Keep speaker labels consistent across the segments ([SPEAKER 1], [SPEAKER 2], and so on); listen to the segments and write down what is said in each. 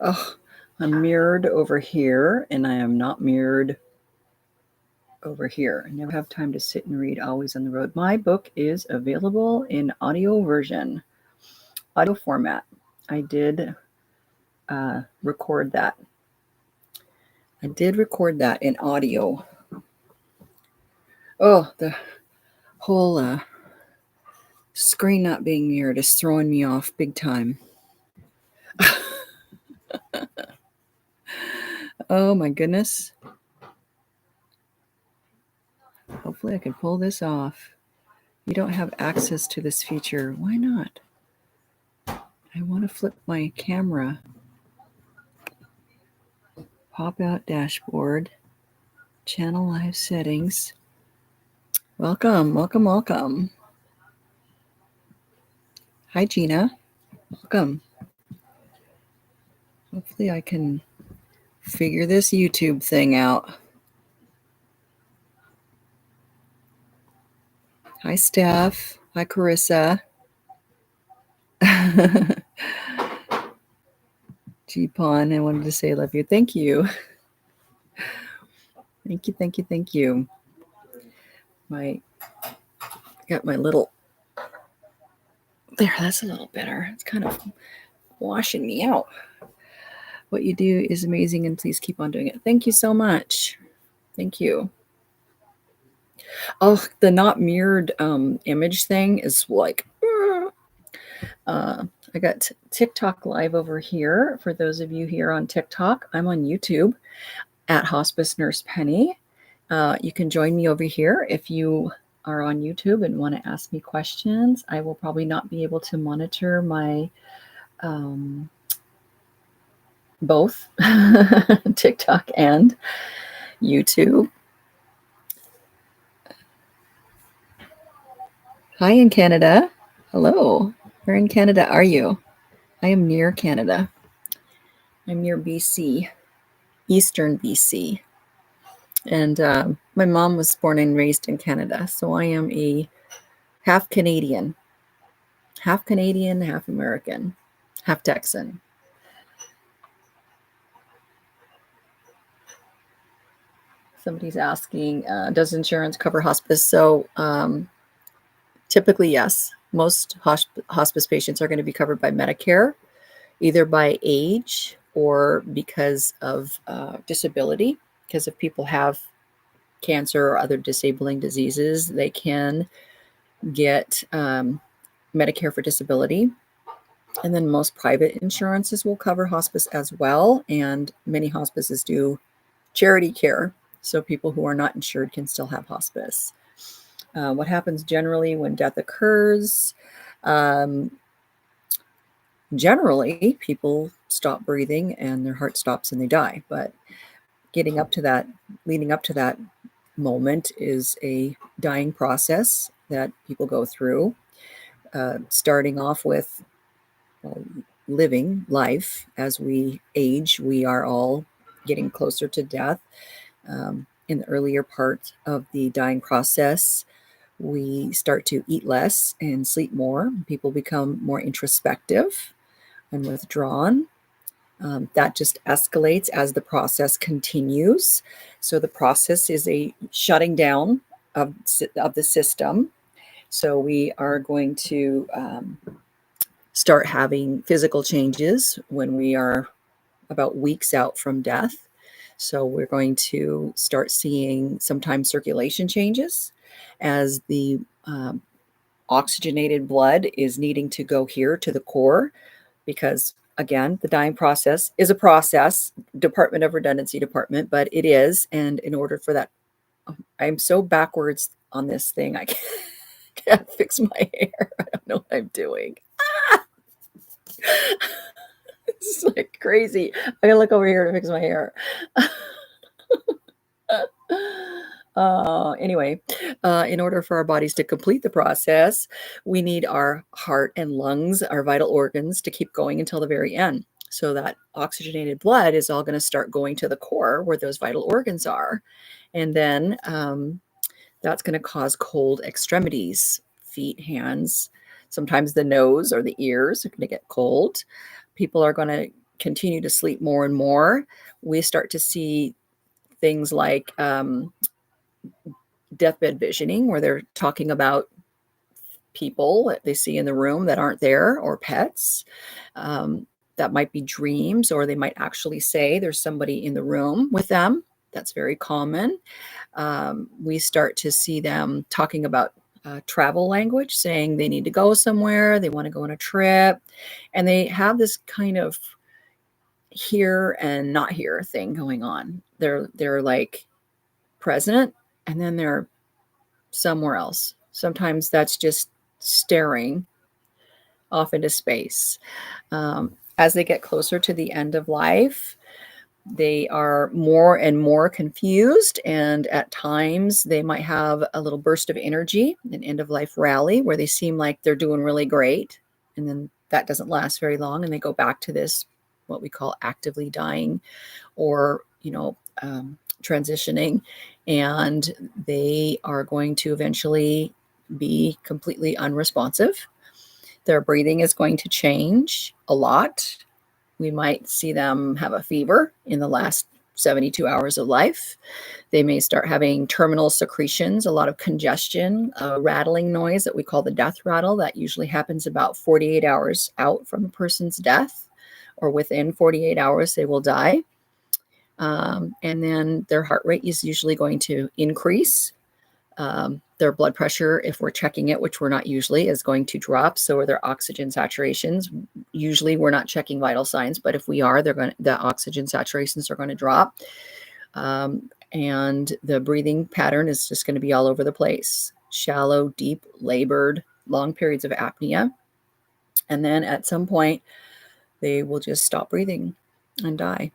[SPEAKER 1] Oh, I'm mirrored over here, and I am not mirrored over here. I never have time to sit and read, always on the road. My book is available in audio version, audio format. I did record that. I did record that in audio. Oh, the whole screen not being mirrored is throwing me off big time. Oh my goodness. Hopefully I can pull this off. You don't have access to this feature. Why not? I want to flip my camera. Pop out dashboard. Channel live settings. Welcome, welcome, welcome. Hi, Gina. Welcome. Hopefully I can figure this YouTube thing out. Hi, Steph. Hi, Carissa. G-Pon, I wanted to say love you. Thank you. Thank you, thank you, thank you. Got my little, there, that's a little better. It's kind of washing me out. What you do is amazing, and please keep on doing it. Thank you so much. Thank you. Oh, the not mirrored image thing is like, I got TikTok live over here. For those of you here on TikTok, I'm on YouTube at Hospice Nurse Penny. You can join me over here if you are on YouTube and want to ask me questions. I will probably not be able to monitor my both TikTok and YouTube. Hi in Canada. Hello. Where in Canada are you? I am near Canada. I'm near BC, Eastern BC. And my mom was born and raised in Canada, so I am a half Canadian, half American, half Texan. Somebody's asking, does insurance cover hospice? So typically, yes. Most hospice patients are going to be covered by Medicare, either by age or because of disability. Because if people have cancer or other disabling diseases, they can get Medicare for disability. And then most private insurances will cover hospice as well. And many hospices do charity care. So people who are not insured can still have hospice. What happens generally when death occurs? Generally, people stop breathing and their heart stops and they die. But leading up to that moment is a dying process that people go through, starting off with living life. As we age, we are all getting closer to death. In the earlier part of the dying process, we start to eat less and sleep more. People become more introspective and withdrawn. That just escalates as the process continues. So the process is a shutting down of the system. So we are going to start having physical changes when we are about weeks out from death. So we're going to start seeing sometimes circulation changes as the oxygenated blood is needing to go here to the core, because again, the dying process is a process, Department of Redundancy department, but it is. And in order for that, I'm so backwards on this thing. I can't fix my hair. I don't know what I'm doing. This is like crazy. I gotta look over here to fix my hair. Anyway, in order for our bodies to complete the process, we need our heart and lungs, our vital organs, to keep going until the very end. So that oxygenated blood is all going to start going to the core where those vital organs are. And then that's going to cause cold extremities, feet, hands. Sometimes the nose or the ears are going to get cold. People are going to continue to sleep more and more, we start to see things like deathbed visioning, where they're talking about people that they see in the room that aren't there, or pets. That might be dreams, or they might actually say there's somebody in the room with them. That's very common. We start to see them talking about travel language, saying they need to go somewhere, they want to go on a trip, and they have this kind of here and not here thing going on. They're like present, and then they're somewhere else. Sometimes that's just staring off into space. As they get closer to the end of life, they are more and more confused, and at times they might have a little burst of energy, an end of life rally, where they seem like they're doing really great, and then that doesn't last very long, and they go back to this, what we call actively dying, or transitioning, and they are going to eventually be completely unresponsive. Their breathing is going to change a lot. We might see them have a fever in the last 72 hours of life. They may start having terminal secretions, a lot of congestion, a rattling noise that we call the death rattle. That usually happens about 48 hours out from a person's death, or within 48 hours they will die. And then their heart rate is usually going to increase. Their blood pressure, if we're checking it, which we're not usually, is going to drop. So are their oxygen saturations. Usually we're not checking vital signs, but if we are, the oxygen saturations are going to drop. And the breathing pattern is just going to be all over the place. Shallow, deep, labored, long periods of apnea. And then at some point, they will just stop breathing and die.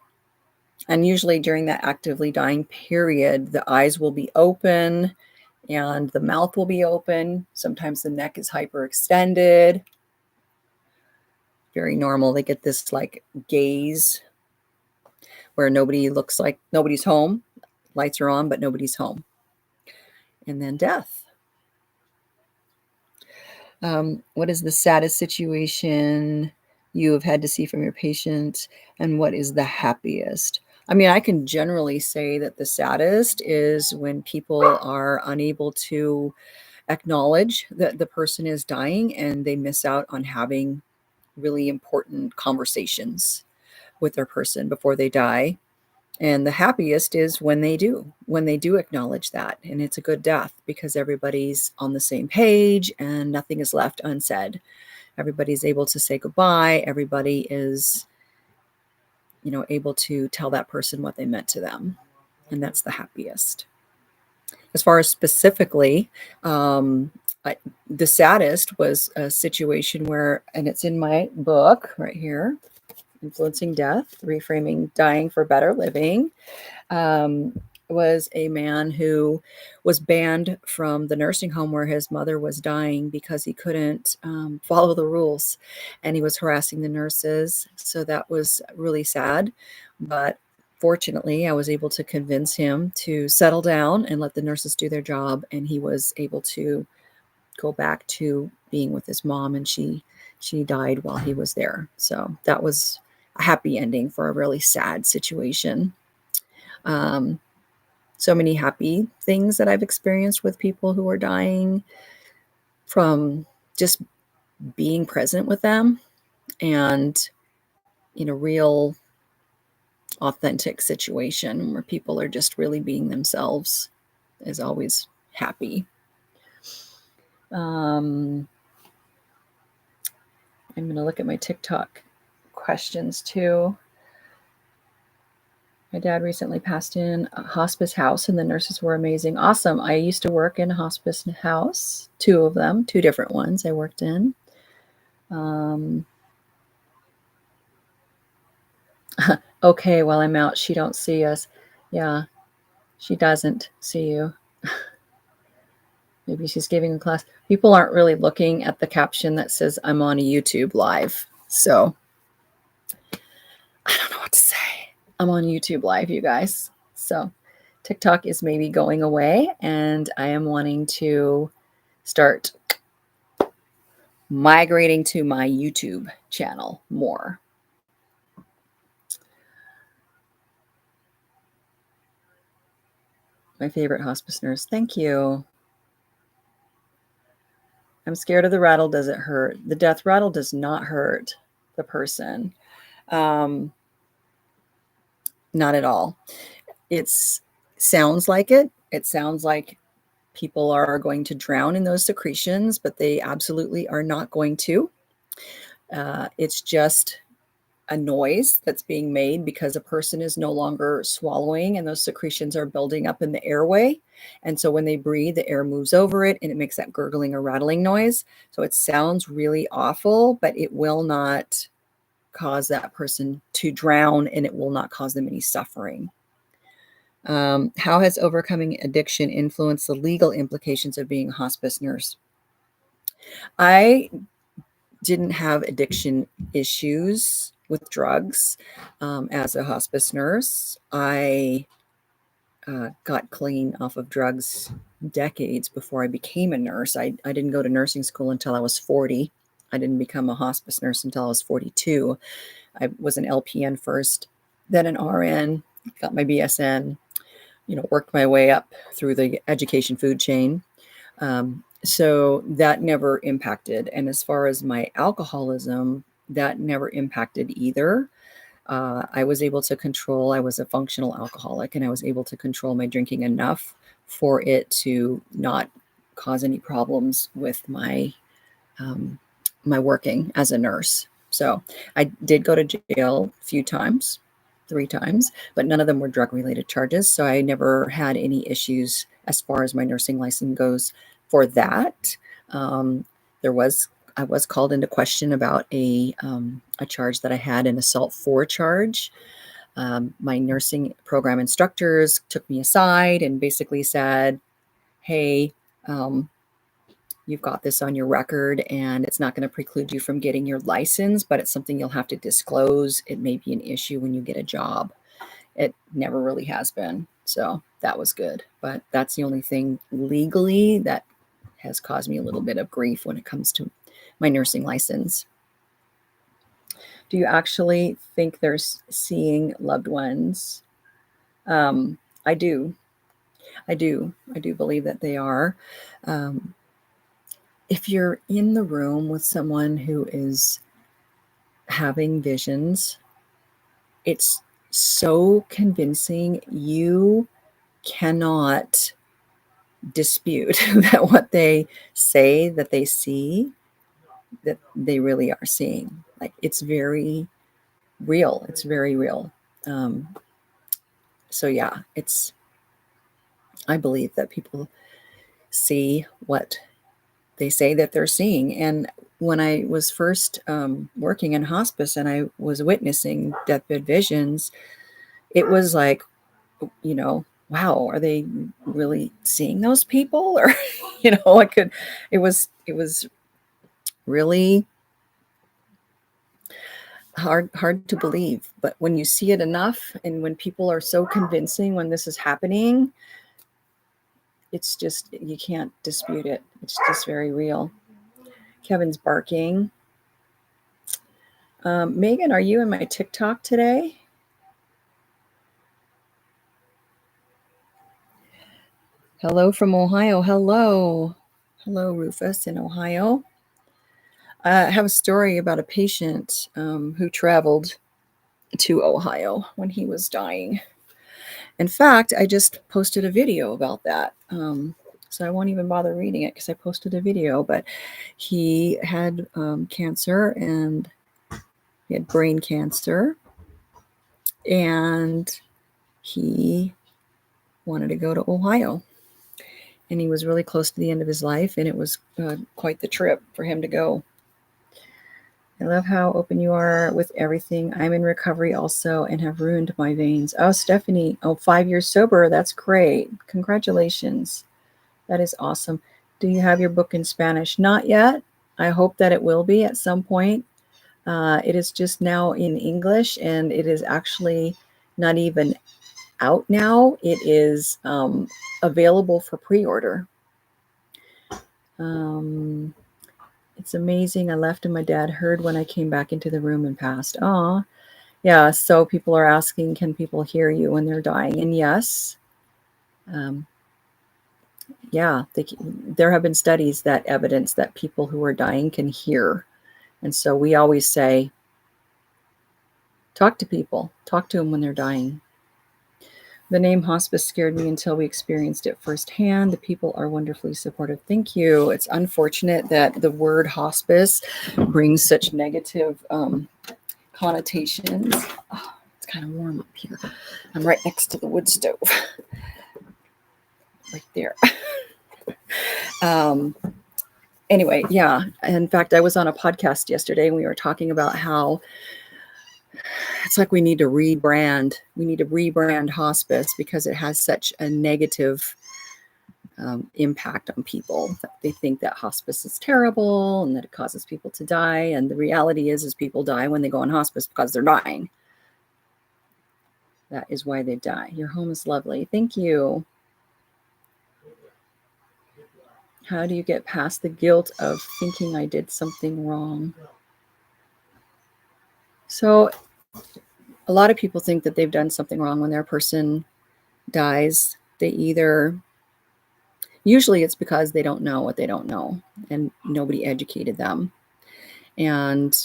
[SPEAKER 1] And usually during that actively dying period, the eyes will be open and the mouth will be open. Sometimes the neck is hyperextended. Very normal. They get this like gaze where nobody looks like nobody's home. Lights are on, but nobody's home. And then death. What is the saddest situation you have had to see from your patient, and what is the happiest? I mean, I can generally say that the saddest is when people are unable to acknowledge that the person is dying, and they miss out on having really important conversations with their person before they die. And the happiest is when they do acknowledge that. And it's a good death because everybody's on the same page and nothing is left unsaid. Everybody's able to say goodbye. Everybody is, able to tell that person what they meant to them. And that's the happiest. As far as specifically, the saddest was a situation where, and it's in my book right here, Influencing Death, Reframing Dying for Better Living, was a man who was banned from the nursing home where his mother was dying because he couldn't follow the rules, and he was harassing the nurses. So that was really sad. But fortunately, I was able to convince him to settle down and let the nurses do their job, and he was able to go back to being with his mom, and she died while he was there. So that was a happy ending for a really sad situation. So many happy things that I've experienced with people who are dying, from just being present with them and in a real authentic situation where people are just really being themselves, is always happy. I'm going to look at my TikTok questions too. My dad recently passed in a hospice house, and the nurses were amazing. Awesome. I used to work in a hospice house, 2 of them, 2 different ones I worked in. Okay, while I'm out, she don't see us. Yeah, she doesn't see you. Maybe she's giving a class. People aren't really looking at the caption that says I'm on a YouTube live. So I don't know what to say. I'm on YouTube live, you guys. So TikTok is maybe going away, and I am wanting to start migrating to my YouTube channel more. My favorite hospice nurse. Thank you. I'm scared of the rattle. Does it hurt? The death rattle does not hurt the person. Not at all. It's sounds like it. It sounds like people are going to drown in those secretions, but they absolutely are not going to. It's just a noise that's being made because a person is no longer swallowing and those secretions are building up in the airway. And so when they breathe, the air moves over it and it makes that gurgling or rattling noise. So it sounds really awful, but it will not cause that person to drown and it will not cause them any suffering. How has overcoming addiction influenced the legal implications of being a hospice nurse? I didn't have addiction issues with drugs as a hospice nurse. I got clean off of drugs decades before I became a nurse. I didn't go to nursing school until I was 40. I didn't become a hospice nurse until I was 42. I was an LPN first, then an RN, got my BSN, worked my way up through the education food chain. So that never impacted. And as far as my alcoholism, that never impacted either. I was able to control, I was a functional alcoholic, and I was able to control my drinking enough for it to not cause any problems with my my working as a nurse. So I did go to jail a few times, 3 times, but none of them were drug related charges. So I never had any issues as far as my nursing license goes for that. Um, I was called into question about a charge that I had, an assault 4 charge. My nursing program instructors took me aside and basically said, "Hey, you've got this on your record and it's not going to preclude you from getting your license, but it's something you'll have to disclose. It may be an issue when you get a job." It never really has been. So that was good. But that's the only thing legally that has caused me a little bit of grief when it comes to my nursing license. Do you actually think they're seeing loved ones? I do. I do. I do believe that they are. Um, if you're in the room with someone who is having visions, it's so convincing. You cannot dispute that what they say that they see, that they really are seeing. Like, it's very real. It's very real. So yeah, I believe that people see what they say that they're seeing. And when I was first working in hospice and I was witnessing deathbed visions, it was like, wow, are they really seeing those people? Or, it was really hard to believe. But when you see it enough and when people are so convincing when this is happening, it's just, you can't dispute it. It's just very real. Kevin's barking. Megan, are you in my TikTok today? Hello from Ohio. Hello. Hello, Rufus in Ohio. I have a story about a patient who traveled to Ohio when he was dying. In fact, I just posted a video about that. So I won't even bother reading it because I posted a video, but he had cancer and he had brain cancer, and he wanted to go to Ohio. And he was really close to the end of his life, and it was quite the trip for him to go. I love how open you are with everything. I'm in recovery also and have ruined my veins. Oh, Stephanie, 5 years sober. That's great. Congratulations. That is awesome. Do you have your book in Spanish? Not yet. I hope that it will be at some point. It is just now in English, and it is actually not even out now. It is available for pre-order. It's amazing. I left and my dad heard when I came back into the room and passed. Aw. Yeah, so people are asking, can people hear you when they're dying? And yes, Yeah, there have been studies that evidence that people who are dying can hear. And so we always say, talk to people, talk to them when they're dying. The name hospice scared me until we experienced it firsthand. The people are wonderfully supportive. Thank you. It's unfortunate that the word hospice brings such negative connotations. Oh, it's kind of warm up here. I'm right next to the wood stove. Right there. Anyway, yeah. In fact, I was on a podcast yesterday and we were talking about how it's like we need to rebrand. We need to rebrand hospice because it has such a negative impact on people. They think that hospice is terrible and that it causes people to die. And the reality is people die when they go on hospice because they're dying. That is why they die. Your home is lovely. Thank you. How do you get past the guilt of thinking I did something wrong? So a lot of people think that they've done something wrong when their person dies. Usually it's because they don't know what they don't know and nobody educated them. And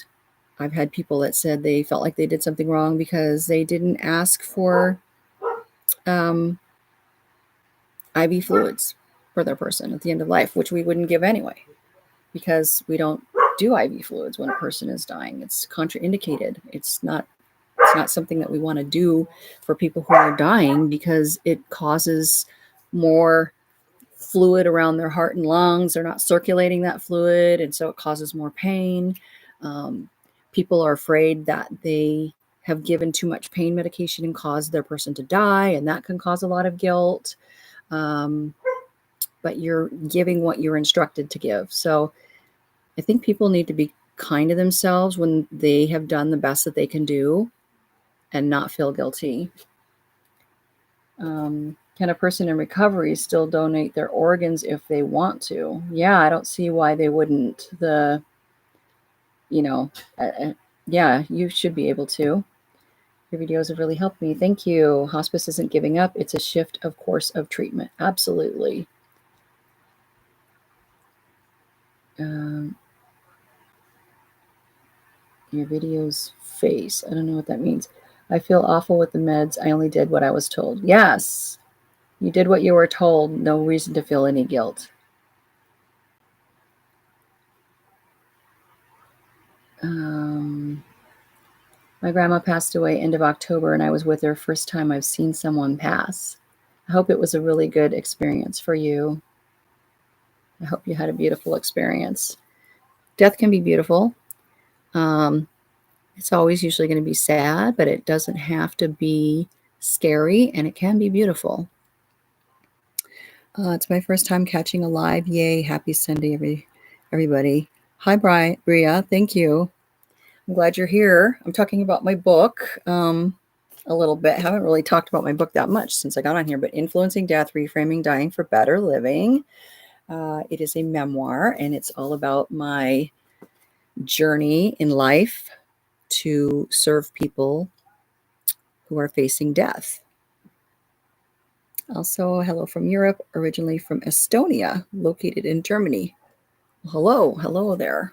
[SPEAKER 1] I've had people that said they felt like they did something wrong because they didn't ask for IV fluids for their person at the end of life, which we wouldn't give anyway, because we don't do IV fluids when a person is dying. It's contraindicated. It's not something that we want to do for people who are dying because it causes more fluid around their heart and lungs. They're not circulating that fluid, and so it causes more pain. People are afraid that they have given too much pain medication and caused their person to die, and that can cause a lot of guilt. But you're giving what you're instructed to give. So I think people need to be kind to themselves when they have done the best that they can do and not feel guilty. Can a person in recovery still donate their organs if they want to? Yeah, I don't see why they wouldn't. Yeah, you should be able to. Your videos have really helped me. Thank you. Hospice isn't giving up. It's a shift of course of treatment. Absolutely. Your video's face. I don't know what that means. I feel awful with the meds. I only did what I was told. Yes, you did what you were told. No reason to feel any guilt. My grandma passed away end of October, and I was with her first time I've seen someone pass. I hope it was a really good experience for you. I hope you had a beautiful experience. Death can be beautiful. It's always usually going to be sad, but it doesn't have to be scary, and it can be beautiful. It's my first time catching a live. Yay. Happy Sunday, everybody. Hi, Bria. Thank you. I'm glad you're here. I'm talking about my book a little bit. I haven't really talked about my book that much since I got on here, but Influencing Death, Reframing Dying for Better Living. It is a memoir, and it's all about my journey in life to serve people who are facing death. Also, hello from Europe, originally from Estonia, located in Germany. Hello there.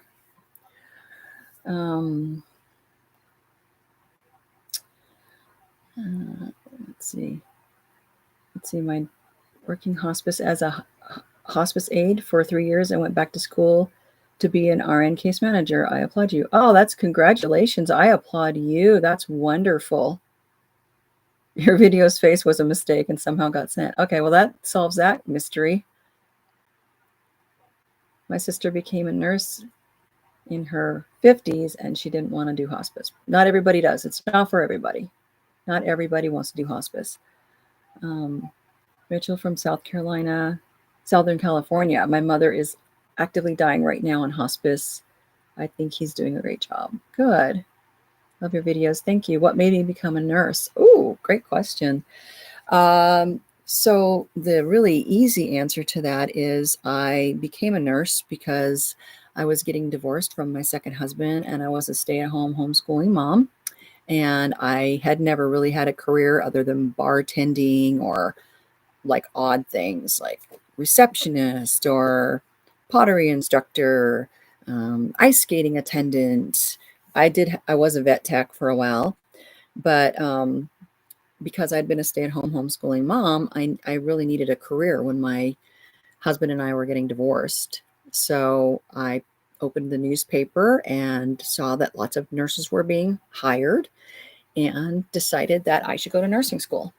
[SPEAKER 1] Let's see. My working hospice as a hospice aide for 3 years. I went back to school to be an RN case manager. I applaud you. Oh, that's congratulations. I applaud you. That's wonderful. Your video's face was a mistake and somehow got sent. Okay, well, that solves that mystery. My sister became a nurse in her 50s and she didn't want to do hospice. Not everybody does. It's not for everybody. Not everybody wants to do hospice. Rachel from Southern California. My mother is actively dying right now in hospice. I think he's doing a great job. Good. Love your videos. Thank you. What made me become a nurse? Ooh, great question. So the really easy answer to that is I became a nurse because I was getting divorced from my second husband and I was a stay-at-home homeschooling mom. And I had never really had a career other than bartending or like odd things like receptionist or pottery instructor, ice skating attendant. I was a vet tech for a while, but because I'd been a stay-at-home homeschooling mom, I really needed a career when my husband and I were getting divorced. So I opened the newspaper and saw that lots of nurses were being hired and decided that I should go to nursing school.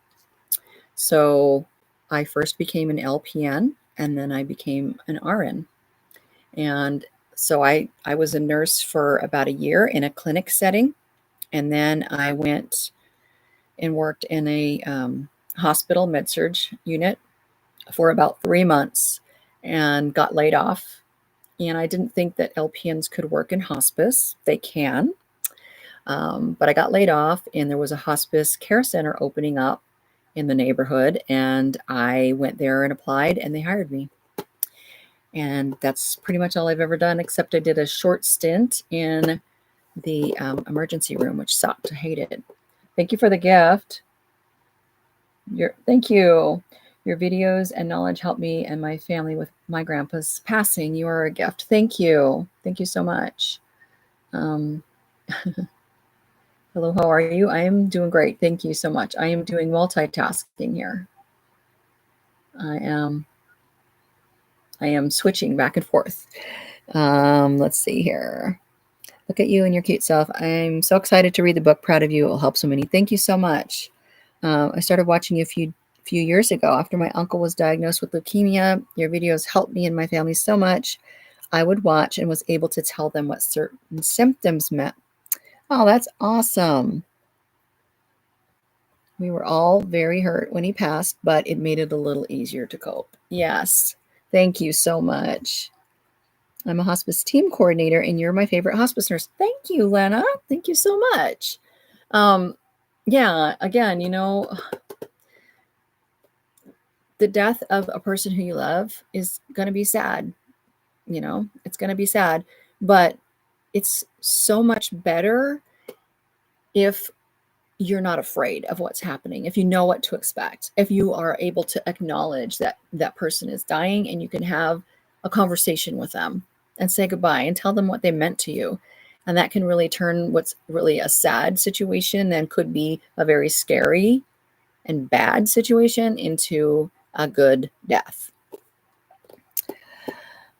[SPEAKER 1] So I first became an LPN and then I became an RN. And so I was a nurse for about a year in a clinic setting. And then I went and worked in a hospital med-surg unit for about 3 months and got laid off. And I didn't think that LPNs could work in hospice. They can. But I got laid off, and there was a hospice care center opening up in the neighborhood. And I went there and applied, and they hired me. And that's pretty much all I've ever done, except I did a short stint in the emergency room, which sucked. I hated it. Thank you for the gift. Thank you. Your videos and knowledge helped me and my family with my grandpa's passing. You are a gift. Thank you. Thank you so much. Hello, how are you? I am doing great. Thank you so much. I am doing multitasking here. I am switching back and forth. Let's see here. Look at you and your cute self. I'm so excited to read the book. Proud of you. It will help so many. Thank you so much. I started watching you a few years ago after my uncle was diagnosed with leukemia. Your videos helped me and my family so much. I would watch and was able to tell them what certain symptoms meant. Oh, that's awesome. We were all very hurt when he passed, but it made it a little easier to cope. Yes. Thank you so much. I'm a hospice team coordinator, and you're my favorite hospice nurse. Thank you, Lena. Thank you so much. Yeah, again, the death of a person who you love is going to be sad. It's going to be sad, but it's so much better if you're not afraid of what's happening, if you know what to expect, if you are able to acknowledge that that person is dying and you can have a conversation with them and say goodbye and tell them what they meant to you. And that can really turn what's really a sad situation and could be a very scary and bad situation into a good death.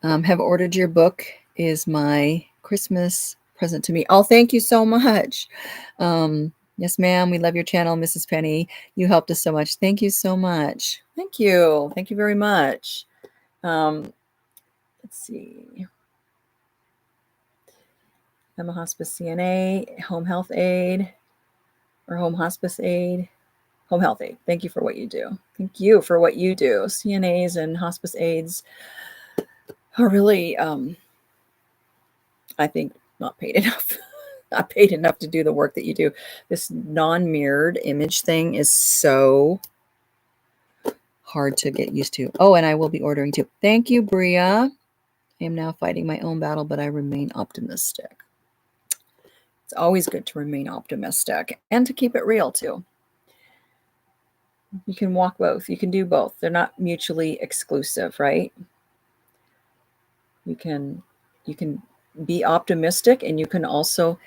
[SPEAKER 1] Have ordered your book, is my Christmas present to me. Oh, thank you so much. Yes, ma'am. We love your channel, Mrs. Penny. You helped us so much. Thank you so much. Thank you. Thank you very much. Let's see. I'm a hospice CNA, home health aide, or home hospice aide. Home health aide. Thank you for what you do. Thank you for what you do. CNAs and hospice aides are really, I think, not paid enough. Not paid enough to do the work that you do. This non-mirrored image thing is so hard to get used to. Oh, and I will be ordering too. Thank you, Bria. I am now fighting my own battle, but I remain optimistic. It's always good to remain optimistic and to keep it real too. You can walk both. You can do both. They're not mutually exclusive, right? You can be optimistic, and you can also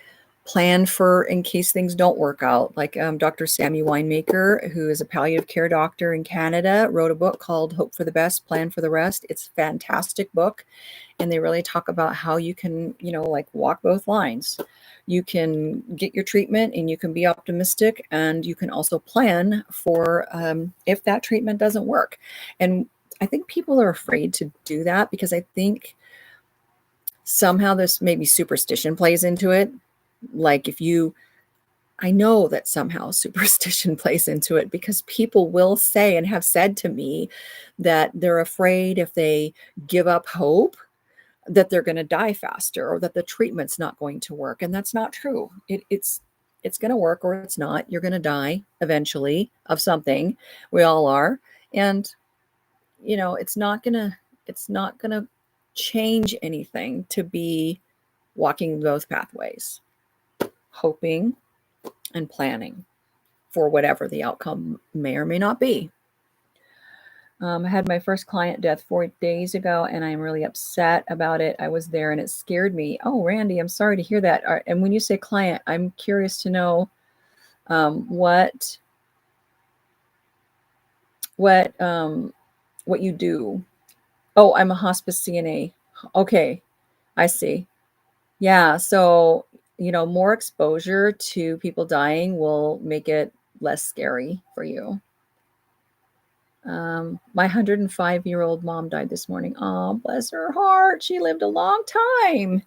[SPEAKER 1] plan for in case things don't work out. Like Dr. Sammy Winemaker, who is a palliative care doctor in Canada, wrote a book called Hope for the Best, Plan for the Rest. It's a fantastic book. And they really talk about how you can, like walk both lines. You can get your treatment and you can be optimistic, and you can also plan for if that treatment doesn't work. And I think people are afraid to do that because I think somehow this maybe superstition plays into it. Like I know that somehow superstition plays into it because people will say and have said to me that they're afraid if they give up hope that they're going to die faster or that the treatment's not going to work. And that's not true. It's going to work or it's not. You're going to die eventually of something. We all are. And, it's not going to change anything to be walking both pathways, hoping and planning for whatever the outcome may or may not be. I had my first client death 4 days ago, and I'm really upset about it. I was there, and it scared me. Oh, Randy, I'm sorry to hear that. And when you say client, I'm curious to know what what you do. Oh, I'm a hospice CNA. Okay, I see. Yeah, so more exposure to people dying will make it less scary for you. My 105-year-old mom died this morning. Oh, bless her heart. She lived a long time.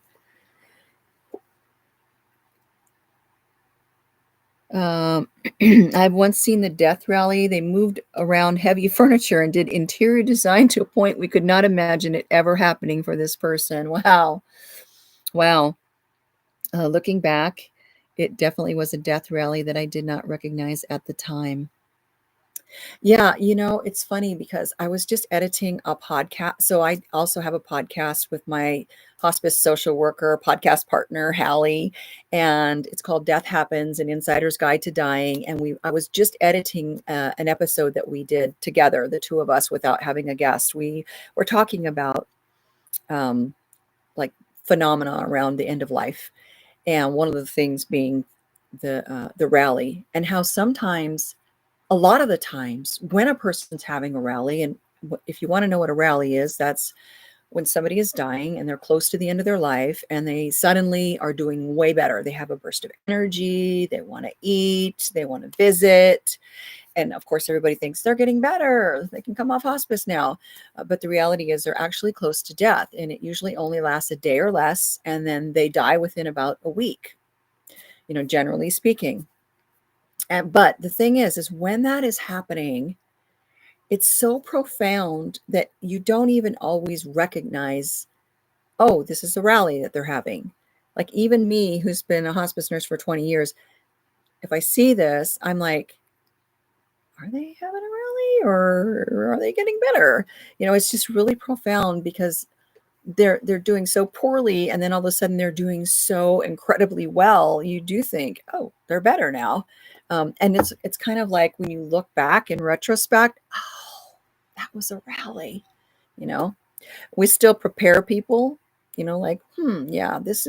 [SPEAKER 1] I've once seen the death rally. They moved around heavy furniture and did interior design to a point we could not imagine it ever happening for this person. Wow. Wow. Looking back, it definitely was a death rally that I did not recognize at the time. Yeah, it's funny because I was just editing a podcast. So I also have a podcast with my hospice social worker, podcast partner, Hallie, and it's called Death Happens, an Insider's Guide to Dying. And I was just editing an episode that we did together, the two of us, without having a guest. We were talking about um, like phenomena around the end of life, and one of the things being the rally, and how sometimes a lot of the times when a person's having a rally, and if you want to know what a rally is, that's when somebody is dying and they're close to the end of their life and they suddenly are doing way better. They have a burst of energy, they want to eat, they want to visit. And of course, everybody thinks they're getting better. They can come off hospice now. But the reality is they're actually close to death. And it usually only lasts a day or less. And then they die within about a week, generally speaking. But the thing is when that is happening, it's so profound that you don't even always recognize, oh, this is a rally that they're having. Like even me, who's been a hospice nurse for 20 years, if I see this, I'm like, are they having a rally or are they getting better? It's just really profound because they're doing so poorly, and then all of a sudden they're doing so incredibly well. You do think, oh, they're better now. And it's kind of like when you look back in retrospect, oh, that was a rally. you know we still prepare people, like, yeah, they this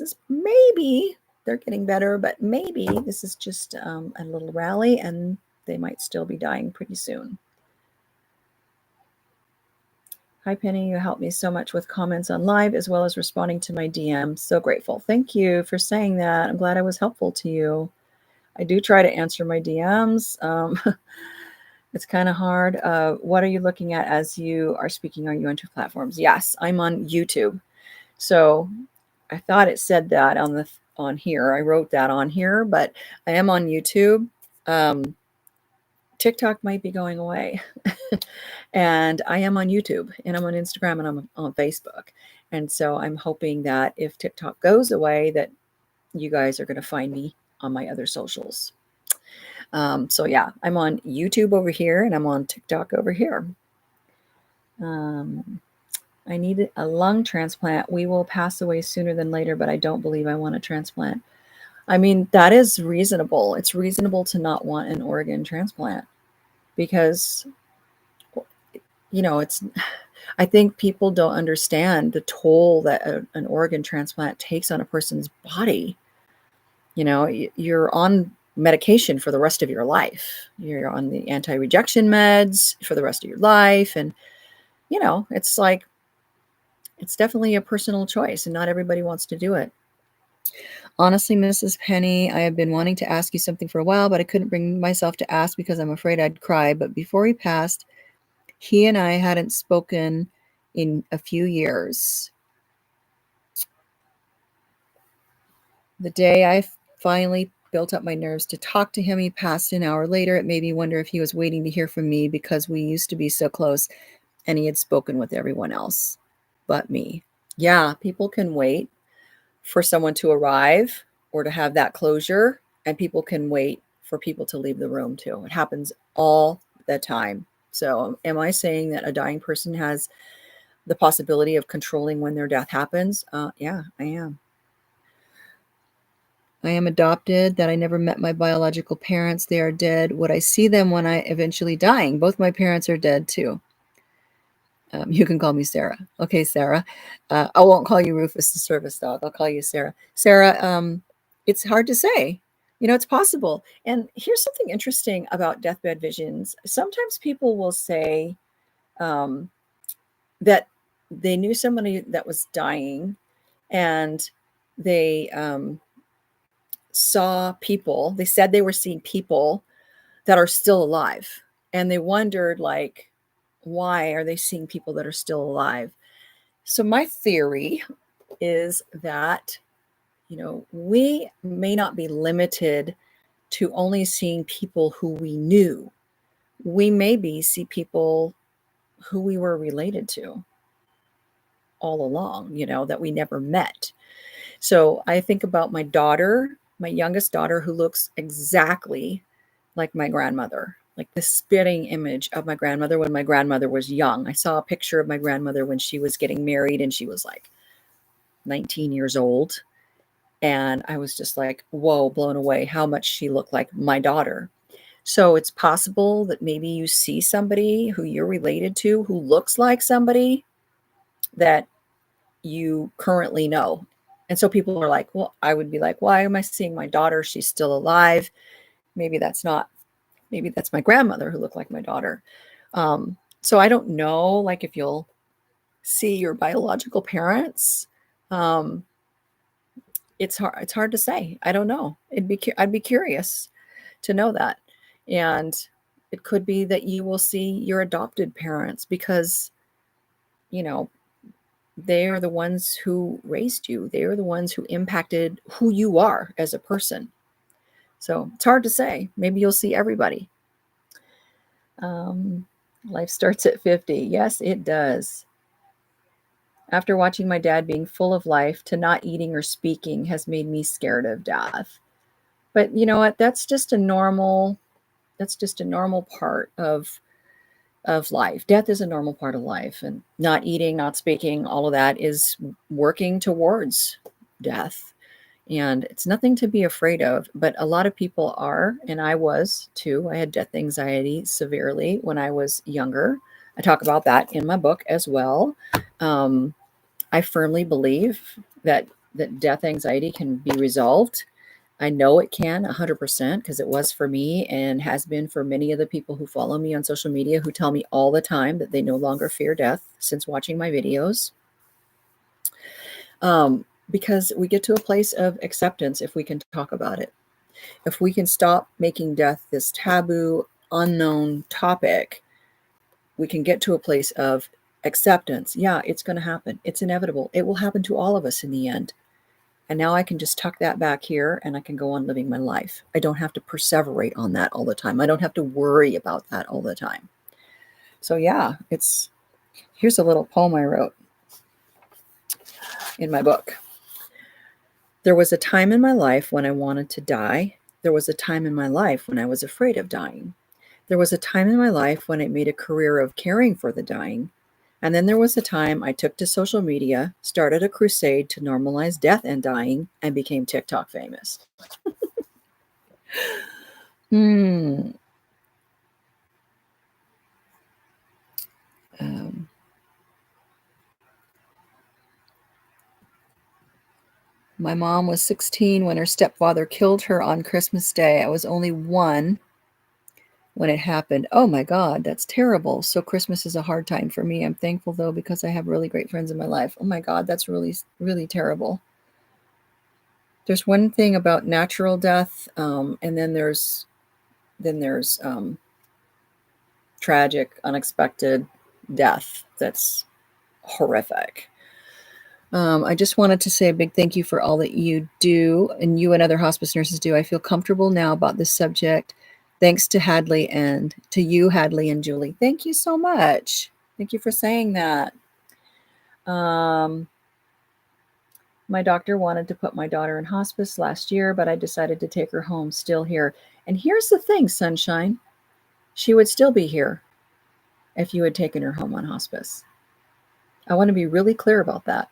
[SPEAKER 1] is maybe they're getting better, but maybe this is just a little rally and they might still be dying pretty soon. Hi, Penny. You helped me so much with comments on live as well as responding to my DM. So grateful. Thank you for saying that. I'm glad I was helpful to you. I do try to answer my DMs. It's kind of hard. What are you looking at as you are speaking? Are you on two platforms? Yes, I'm on YouTube. So I thought it said that on here. I wrote that on here, but I am on YouTube. TikTok might be going away. And I am on YouTube, and I'm on Instagram, and I'm on Facebook. And so I'm hoping that if TikTok goes away, that you guys are going to find me on my other socials. So yeah, I'm on YouTube over here, and I'm on TikTok over here. I need a lung transplant. We will pass away sooner than later, but I don't believe I want a transplant. I mean, that is reasonable. It's reasonable to not want an organ transplant because, it's, I think people don't understand the toll that an organ transplant takes on a person's body. You're on medication for the rest of your life. You're on the anti-rejection meds for the rest of your life. And, it's like, it's definitely a personal choice, and not everybody wants to do it. Honestly, Mrs. Penny, I have been wanting to ask you something for a while, but I couldn't bring myself to ask because I'm afraid I'd cry. But before he passed, he and I hadn't spoken in a few years. The day I finally built up my nerves to talk to him, he passed an hour later. It made me wonder if he was waiting to hear from me because we used to be so close and he had spoken with everyone else but me. Yeah, people can wait for someone to arrive or to have that closure, and people can wait for people to leave the room too. It happens all the time. So am I saying that a dying person has the possibility of controlling when their death happens? Yeah, I am. I am adopted, that I never met my biological parents. They are dead. Would I see them when I eventually dying? Both my parents are dead too. You can call me Sarah. Okay, Sarah. I won't call you Rufus the service dog. I'll call you Sarah. Sarah, it's hard to say. It's possible. And here's something interesting about deathbed visions. Sometimes people will say that they knew somebody that was dying and they saw people. They said they were seeing people that are still alive. And they wondered, like, why are they seeing people that are still alive? So my theory is that, we may not be limited to only seeing people who we knew. We maybe see people who we were related to all along, that we never met. So I think about my daughter, my youngest daughter, who looks exactly like my grandmother, like the spitting image of my grandmother when my grandmother was young. I saw a picture of my grandmother when she was getting married and she was like 19 years old. And I was just like, whoa, blown away how much she looked like my daughter. So it's possible that maybe you see somebody who you're related to who looks like somebody that you currently know. And so people are like, well, I would be like, why am I seeing my daughter? She's still alive. Maybe that's my grandmother who looked like my daughter. So I don't know, like, if you'll see your biological parents. It's hard to say. I don't know. I'd be curious to know that. And it could be that you will see your adopted parents because, you know, they are the ones who raised you. They are the ones who impacted who you are as a person. So it's hard to say. Maybe you'll see everybody. Life starts at 50. Yes, it does. After watching my dad being full of life to not eating or speaking has made me scared of death. But you know what? That's just a normal part of life. Death is a normal part of life, and not eating, not speaking, all of that is working towards death. And it's nothing to be afraid of, but a lot of people are, and I was too. I had death anxiety severely when I was younger. I talk about that in my book as well. I firmly believe that death anxiety can be resolved. I know it can 100% because it was for me and has been for many of the people who follow me on social media who tell me all the time that they no longer fear death since watching my videos. Because we get to a place of acceptance if we can talk about it. If we can stop making death this taboo, unknown topic, we can get to a place of acceptance. Yeah, it's going to happen. It's inevitable. It will happen to all of us in the end. And now I can just tuck that back here and I can go on living my life. I don't have to perseverate on that all the time. I don't have to worry about that all the time. So yeah, here's a little poem I wrote in my book. There was a time in my life when I wanted to die. There was a time in my life when I was afraid of dying. There was a time in my life when I made a career of caring for the dying. And then there was a time I took to social media, started a crusade to normalize death and dying, and became TikTok famous. Um, my mom was 16 when her stepfather killed her on Christmas Day. I was only 1 when it happened. Oh my God, that's terrible. So Christmas is a hard time for me. I'm thankful though because I have really great friends in my life. Oh my God, that's really, really terrible. There's one thing about natural death, and then there's tragic, unexpected death that's horrific. I just wanted to say a big thank you for all that you do and you and other hospice nurses do. I feel comfortable now about this subject. Thanks to Hadley and to you, Hadley and Julie. Thank you so much. Thank you for saying that. My doctor wanted to put my daughter in hospice last year, but I decided to take her home, still here. And here's the thing, Sunshine. She would still be here if you had taken her home on hospice. I want to be really clear about that.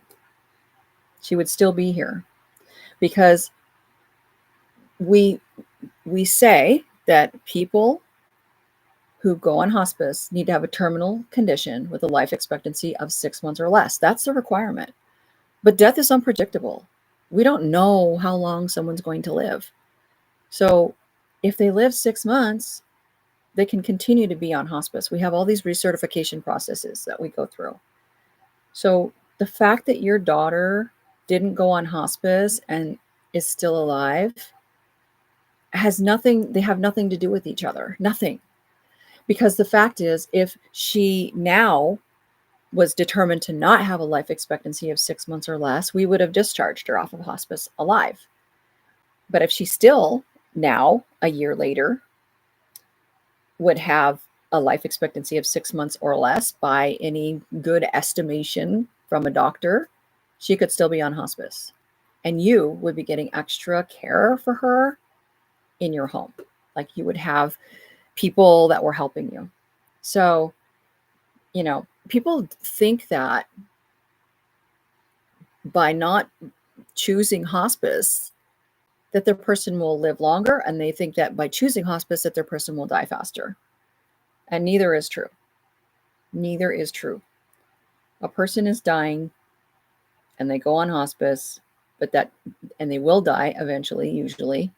[SPEAKER 1] She would still be here because we say that people who go on hospice need to have a terminal condition with a life expectancy of 6 months or less. That's the requirement. But death is unpredictable. We don't know how long someone's going to live. So if they live 6 months, they can continue to be on hospice. We have all these recertification processes that we go through. So the fact that your daughter didn't go on hospice and is still alive has nothing, they have nothing to do with each other. Nothing. Because the fact is, if she now was determined to not have a life expectancy of 6 months or less, we would have discharged her off of hospice alive. But if she still now, a year later, would have a life expectancy of 6 months or less by any good estimation from a doctor, she could still be on hospice. And you would be getting extra care for her in your home. Like you would have people that were helping you. So, people think that by not choosing hospice, that their person will live longer, and they think that by choosing hospice that their person will die faster. And neither is true. Neither is true. A person is dying and they go on hospice, and they will die eventually, usually,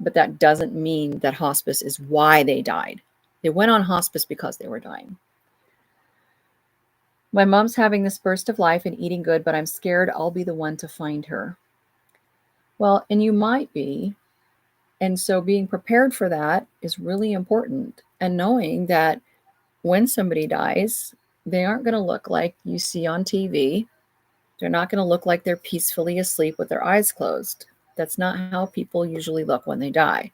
[SPEAKER 1] but that doesn't mean that hospice is why they died. They went on hospice because they were dying. My mom's having this burst of life and eating good, but I'm scared I'll be the one to find her. Well, and you might be. And so being prepared for that is really important. And knowing that when somebody dies, they aren't going to look like you see on TV. They're not going to look like they're peacefully asleep with their eyes closed. That's not how people usually look when they die.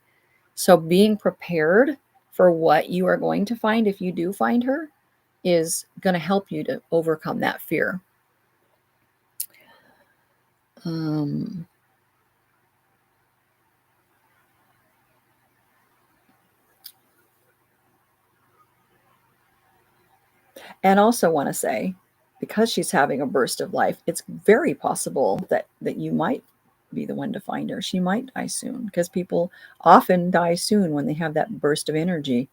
[SPEAKER 1] So being prepared for what you are going to find if you do find her is going to help you to overcome that fear. And also want to say, because she's having a burst of life, it's very possible that you might be the one to find her. She might die soon, because people often die soon when they have that burst of energy.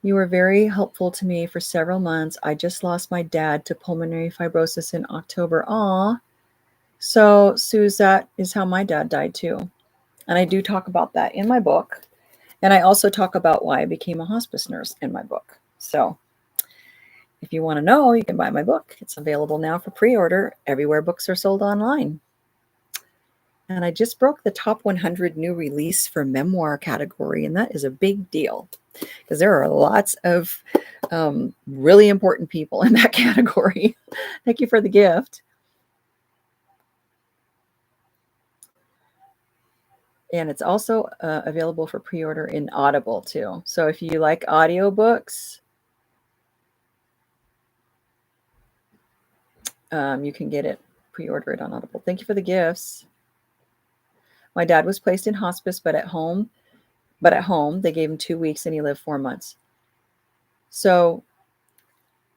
[SPEAKER 1] You were very helpful to me for several months. I just lost my dad to pulmonary fibrosis in October. Aw. So, Suze, that is how my dad died too. And I do talk about that in my book. And I also talk about why I became a hospice nurse in my book. So if you want to know, you can buy my book. It's available now for pre-order everywhere books are sold online. And I just broke the top 100 new release for memoir category, and that is a big deal because there are lots of really important people in that category. Thank you for the gift. And it's also available for pre-order in Audible too. So if you like audiobooks, you can get it, pre-order it on Audible. Thank you for the gifts. My dad was placed in hospice, but at home they gave him 2 weeks and he lived 4 months. So,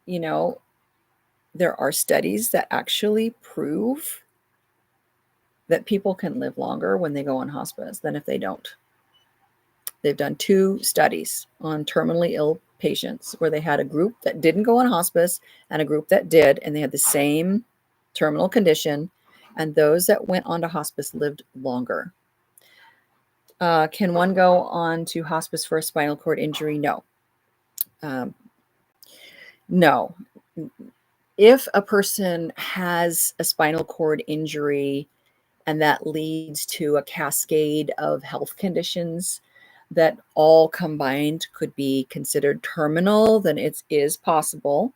[SPEAKER 1] there are studies that actually prove that people can live longer when they go on hospice than if they don't. They've done 2 studies on terminally ill patients where they had a group that didn't go on hospice and a group that did, and they had the same terminal condition, and those that went on to hospice lived longer. Can one go on to hospice for a spinal cord injury? No. No. If a person has a spinal cord injury and that leads to a cascade of health conditions that all combined could be considered terminal, then it is possible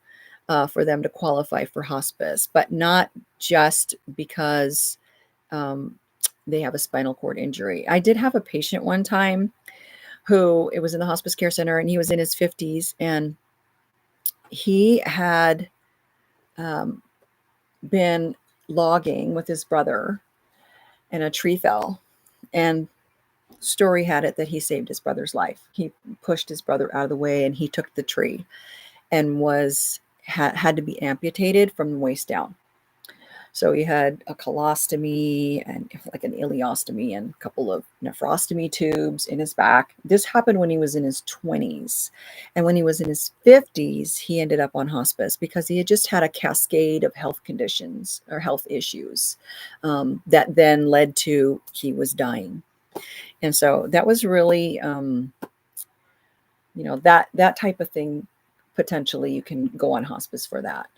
[SPEAKER 1] for them to qualify for hospice, but not just because they have a spinal cord injury. I did have a patient one time who, it was in the hospice care center, and he was in his 50s, and he had been logging with his brother and a tree fell, and story had it that he saved his brother's life. He pushed his brother out of the way and he took the tree and had to be amputated from the waist down. So he had a colostomy and like an ileostomy and a couple of nephrostomy tubes in his back. This happened when he was in his 20s. And when he was in his 50s, he ended up on hospice because he had just had a cascade of health conditions or health issues that then led to he was dying. And so that was really, that type of thing, potentially you can go on hospice for that.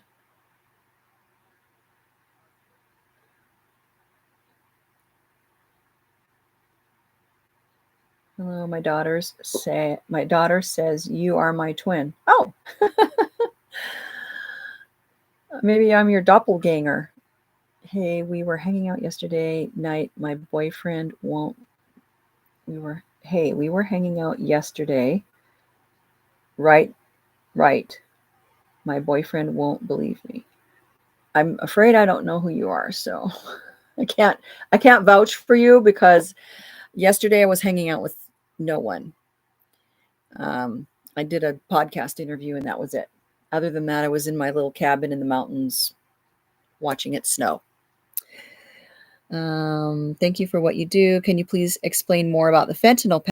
[SPEAKER 1] Hello, my daughter says you are my twin. Oh, maybe I'm your doppelganger. Hey, we were hanging out yesterday night. My boyfriend won't. We were hanging out yesterday. Right, right. My boyfriend won't believe me. I'm afraid I don't know who you are, so I can't vouch for you because yesterday I was hanging out with no one. I did a podcast interview and that was it. Other than that, I was in my little cabin in the mountains watching it snow. Thank you for what you do. Can you please explain more about the fentanyl